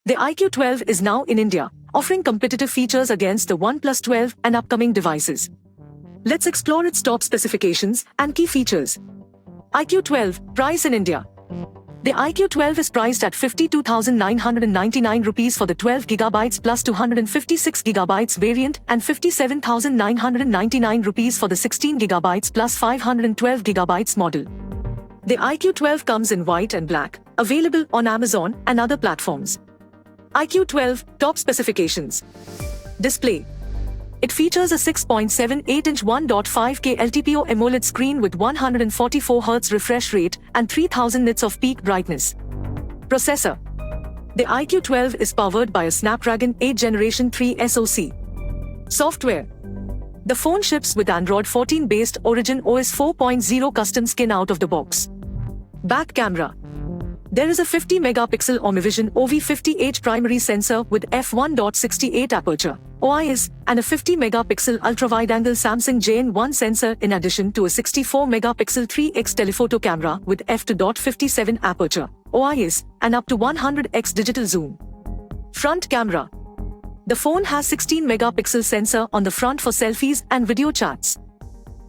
The iQOO 12 is now in India, offering competitive features against the OnePlus 12 and upcoming devices. Let's explore its top specifications and key features. iQOO 12, price in India. The iQOO 12 is priced at 52,999 rupees for the 12GB plus 256GB variant and 57,999 rupees for the 16GB plus 512GB model. The iQOO 12 comes in white and black, available on Amazon and other platforms. iQOO 12, top specifications. Display. It features a 6.78-inch 1.5K LTPO AMOLED screen with 144Hz refresh rate and 3000 nits of peak brightness. Processor. The iQOO 12 is powered by a Snapdragon 8 Generation 3 SoC. Software. The phone ships with Android 14 based Origin OS 4.0 custom skin out of the box. Back camera. There is a 50-megapixel OmniVision OV50H primary sensor with f1.68 aperture, OIS, and a 50-megapixel ultra-wide-angle Samsung JN1 sensor in addition to a 64-megapixel 3x telephoto camera with f2.57 aperture, OIS, and up to 100x digital zoom. Front camera. The phone has 16-megapixel sensor on the front for selfies and video chats.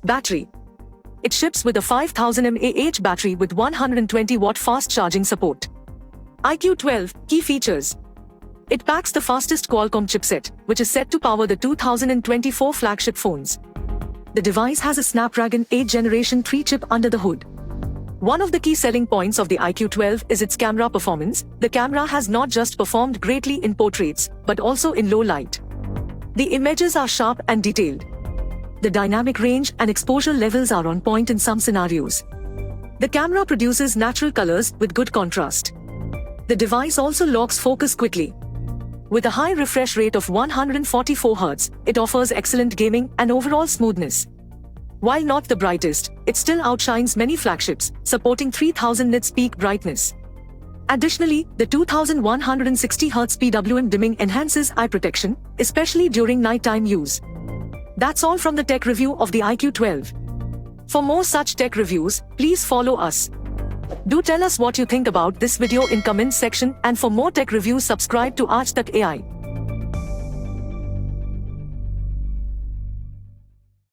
Battery. It ships with a 5000 mAh battery with 120-watt fast charging support. iQOO 12, key features. It packs the fastest Qualcomm chipset, which is set to power the 2024 flagship phones. The device has a Snapdragon 8 Generation 3 chip under the hood. One of the key selling points of the iQOO 12 is its camera performance. The camera has not just performed greatly in portraits, but also in low light. The images are sharp and detailed. The dynamic range and exposure levels are on point in some scenarios. The camera produces natural colors with good contrast. The device also locks focus quickly. With a high refresh rate of 144 Hz, it offers excellent gaming and overall smoothness. While not the brightest, it still outshines many flagships, supporting 3000 nits peak brightness. Additionally, the 2160 Hz PWM dimming enhances eye protection, especially during nighttime use. That's all from the tech review of the iQOO 12. For more such tech reviews, please follow us. Do tell us what you think about this video in comments section, and for more tech reviews subscribe to Aaj Tak AI.